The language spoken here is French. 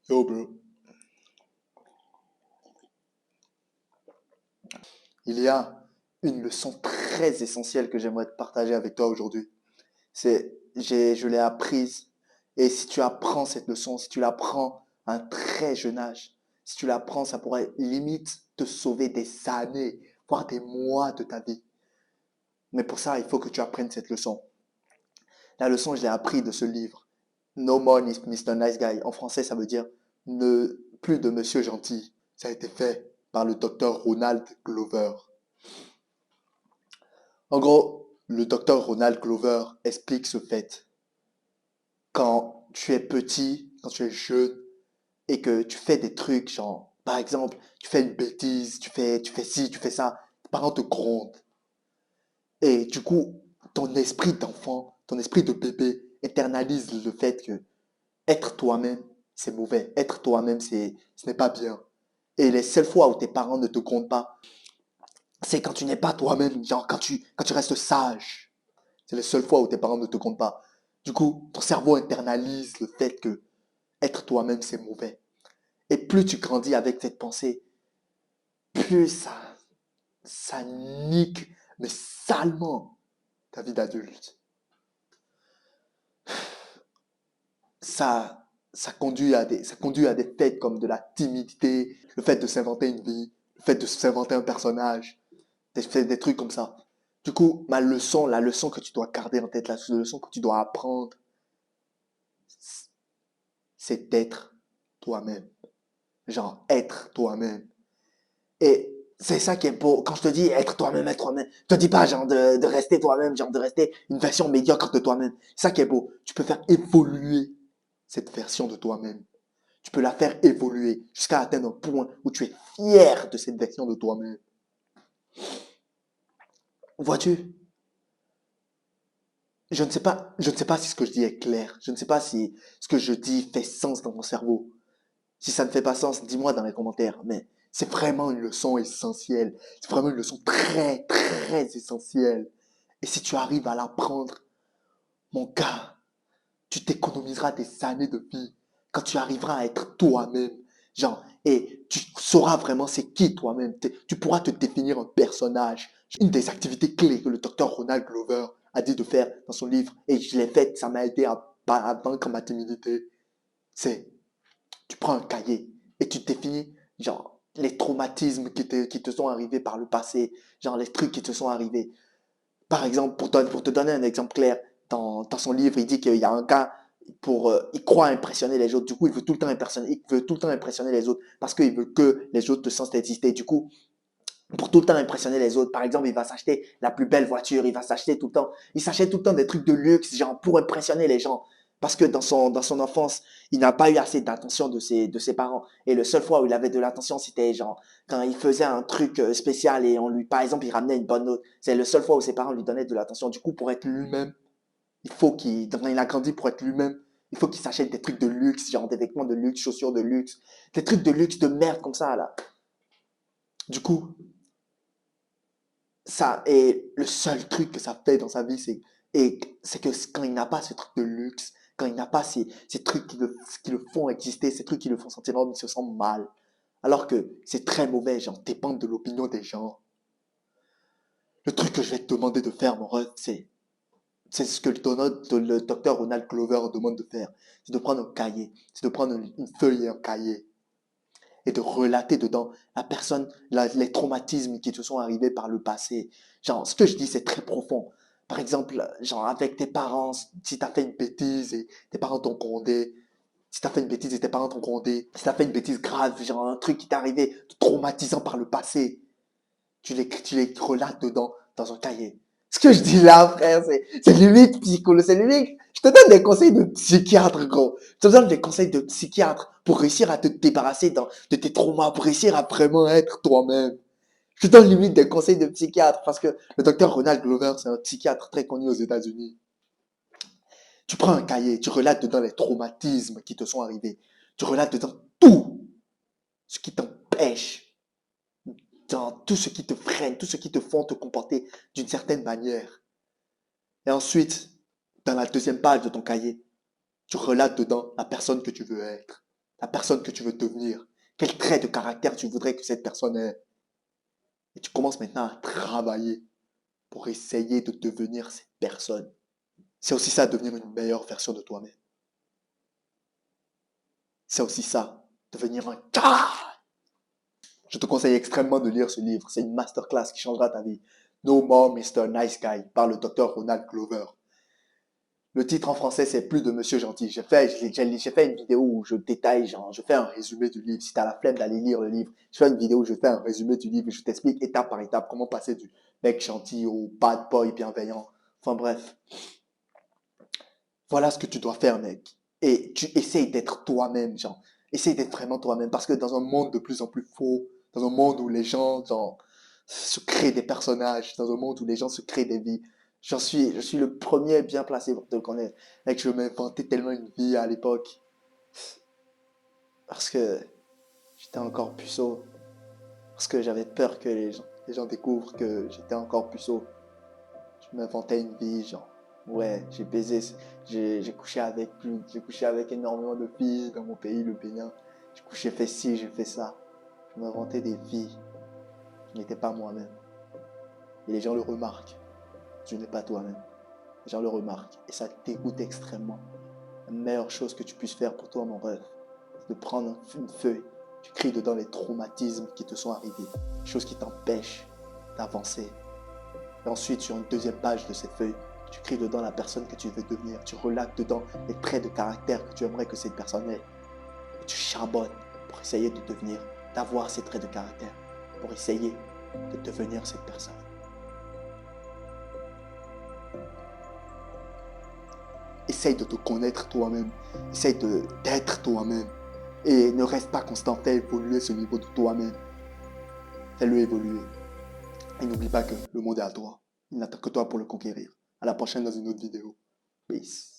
Yo, bro. Il y a une leçon très essentielle que j'aimerais te partager avec toi aujourd'hui. Je l'ai apprise. Et si tu apprends cette leçon, si tu l'apprends à un très jeune âge, si tu l'apprends, ça pourrait limite te sauver des années, voire des mois de ta vie. Mais pour ça, il faut que tu apprennes cette leçon. La leçon, je l'ai appris de ce livre. No more Mr. Nice Guy. En français, ça veut dire ne plus de Monsieur Gentil. Ça a été fait par le docteur Ronald Glover. En gros, le docteur Ronald Glover explique ce fait. Quand tu es petit, quand tu es jeune, et que tu fais des trucs, genre, par exemple, tu fais une bêtise, tu fais ci, tu fais ça, tes parents te grondent. Et du coup, ton esprit d'enfant, ton esprit de bébé internalise le fait que être toi-même, c'est mauvais. Être toi-même, ce n'est pas bien. Et les seules fois où tes parents ne te grondent pas, c'est quand tu n'es pas toi-même, genre quand tu restes sage. C'est les seules fois où tes parents ne te comptent pas. Du coup, ton cerveau internalise le fait que être toi-même, c'est mauvais. Et plus tu grandis avec cette pensée, plus ça nique, mais salement, ta vie d'adulte. Ça conduit à des faits comme de la timidité, le fait de s'inventer une vie, le fait de s'inventer un personnage, des trucs comme ça. Du coup, la leçon que tu dois garder en tête, la leçon que tu dois apprendre, c'est d'être toi-même. Genre, être toi-même. Et c'est ça qui est beau. Quand je te dis être toi-même, je te dis pas genre de rester toi-même, genre de rester une version médiocre de toi-même. C'est ça qui est beau. Tu peux faire évoluer cette version de toi-même. Tu peux la faire évoluer jusqu'à atteindre un point où tu es fier de cette version de toi-même. Vois-tu? Je ne sais pas si ce que je dis est clair. Je ne sais pas si ce que je dis fait sens dans mon cerveau. Si ça ne fait pas sens, dis-moi dans les commentaires. Mais c'est vraiment une leçon essentielle. C'est vraiment une leçon très, très essentielle. Et si tu arrives à l'apprendre, mon gars, tu t'économiseras des années de vie. Quand tu arriveras à être toi-même, genre, et tu sauras vraiment c'est qui toi-même. Tu pourras te définir un personnage. Une des activités clés que le docteur Ronald Glover a dit de faire dans son livre, et je l'ai faite, ça m'a aidé à vaincre ma timidité, c'est tu prends un cahier et tu définis, genre, les traumatismes qui te sont arrivés par le passé, genre, les trucs qui te sont arrivés. Par exemple, pour te donner un exemple clair, dans son livre, il dit qu'il y a un gars, il croit impressionner les autres. Du coup, il veut tout le temps impressionner les autres parce qu'il veut que les autres te sentent exister. Du coup, pour tout le temps impressionner les autres. Par exemple, il va s'acheter la plus belle voiture, il s'achète tout le temps des trucs de luxe, genre pour impressionner les gens. Parce que dans son enfance, il n'a pas eu assez d'attention de ses parents. Et le seul fois où il avait de l'attention, c'était genre quand il faisait un truc spécial et par exemple, il ramenait une bonne note. C'est le seul fois où ses parents lui donnaient de l'attention. Du coup, pour être lui-même, quand il a grandi pour être lui-même, il faut qu'il s'achète des trucs de luxe, genre des vêtements de luxe, chaussures de luxe, des trucs de luxe de merde comme ça, là. Du coup, ça est le seul truc que ça fait dans sa vie, c'est que quand il n'a pas ce truc de luxe, quand il n'a pas ces trucs qui le font exister, ces trucs qui le font sentir homme, il se sent mal. Alors que c'est très mauvais, genre dépendre de l'opinion des gens. Le truc que je vais te demander de faire, mon ref, c'est ce que le docteur Ronald Glover demande de faire. C'est de prendre un cahier, c'est de prendre une feuille et un cahier et de relater dedans les traumatismes qui te sont arrivés par le passé. Genre, ce que je dis, c'est très profond. Par exemple, genre, avec tes parents, si tu as fait une bêtise et tes parents t'ont grondé, si tu as fait une bêtise et tes parents t'ont grondé, si tu as fait une bêtise grave, genre un truc qui t'est arrivé de traumatisant par le passé, tu les relates dedans, dans un cahier. Ce que je dis là, frère, c'est limite psycho, c'est limite. Je te donne des conseils de psychiatre, gros. Je te donne des conseils de psychiatre pour réussir à te débarrasser de tes traumas, pour réussir à vraiment être toi-même. Je te donne limite des conseils de psychiatre parce que le docteur Ronald Glover, c'est un psychiatre très connu aux États-Unis. Tu prends un cahier, tu relates dedans les traumatismes qui te sont arrivés. Tu relates dedans tout ce qui t'empêche, dans tout ce qui te freine, tout ce qui te font te comporter d'une certaine manière. Et ensuite, dans la deuxième page de ton cahier, tu relates dedans la personne que tu veux être. la personne que tu veux devenir, quel trait de caractère tu voudrais que cette personne ait. Et tu commences maintenant à travailler pour essayer de devenir cette personne. C'est aussi ça, devenir une meilleure version de toi-même. C'est aussi ça, devenir un gars. Je te conseille extrêmement de lire ce livre. C'est une masterclass qui changera ta vie. No More Mr. Nice Guy par le docteur Ronald Glover. Le titre en français, c'est Plus de Monsieur Gentil. J'ai fait une vidéo où je détaille, genre, je fais un résumé du livre. Si tu as la flemme d'aller lire le livre, je fais une vidéo où je fais un résumé du livre et je t'explique étape par étape comment passer du mec gentil au bad boy bienveillant. Enfin bref, voilà ce que tu dois faire, mec. Et tu essayes d'être toi-même, genre. Essaye d'être vraiment toi-même. Parce que dans un monde de plus en plus faux, dans un monde où les gens, genre, se créent des personnages, dans un monde où les gens se créent des vies, je suis le premier bien placé pour te le connaître. Mec, je m'inventais tellement une vie à l'époque. Parce que j'étais encore puceau. Parce que j'avais peur que les gens découvrent que j'étais encore puceau. Je m'inventais une vie, genre. Ouais, j'ai baisé, j'ai couché avec énormément de filles dans mon pays, le Bénin. J'ai fait ci, j'ai fait ça. Je m'inventais des vies. Je n'étais pas moi-même. Et les gens le remarquent. Tu n'es pas toi-même. Les gens le remarquent. Et ça te dégoûte extrêmement. La meilleure chose que tu puisses faire pour toi, mon rêve, c'est de prendre une feuille. Tu écris dedans les traumatismes qui te sont arrivés. Les choses qui t'empêchent d'avancer. Et ensuite, sur une deuxième page de cette feuille, tu écris dedans la personne que tu veux devenir. Tu relates dedans les traits de caractère que tu aimerais que cette personne ait. Et tu charbonnes pour essayer de devenir, d'avoir ces traits de caractère. Pour essayer de devenir cette personne. Essaye de te connaître toi-même. Essaye d'être toi-même. Et ne reste pas constant. Fais évoluer ce niveau de toi-même. Fais-le évoluer. Et n'oublie pas que le monde est à toi. Il n'attend que toi pour le conquérir. À la prochaine dans une autre vidéo. Peace.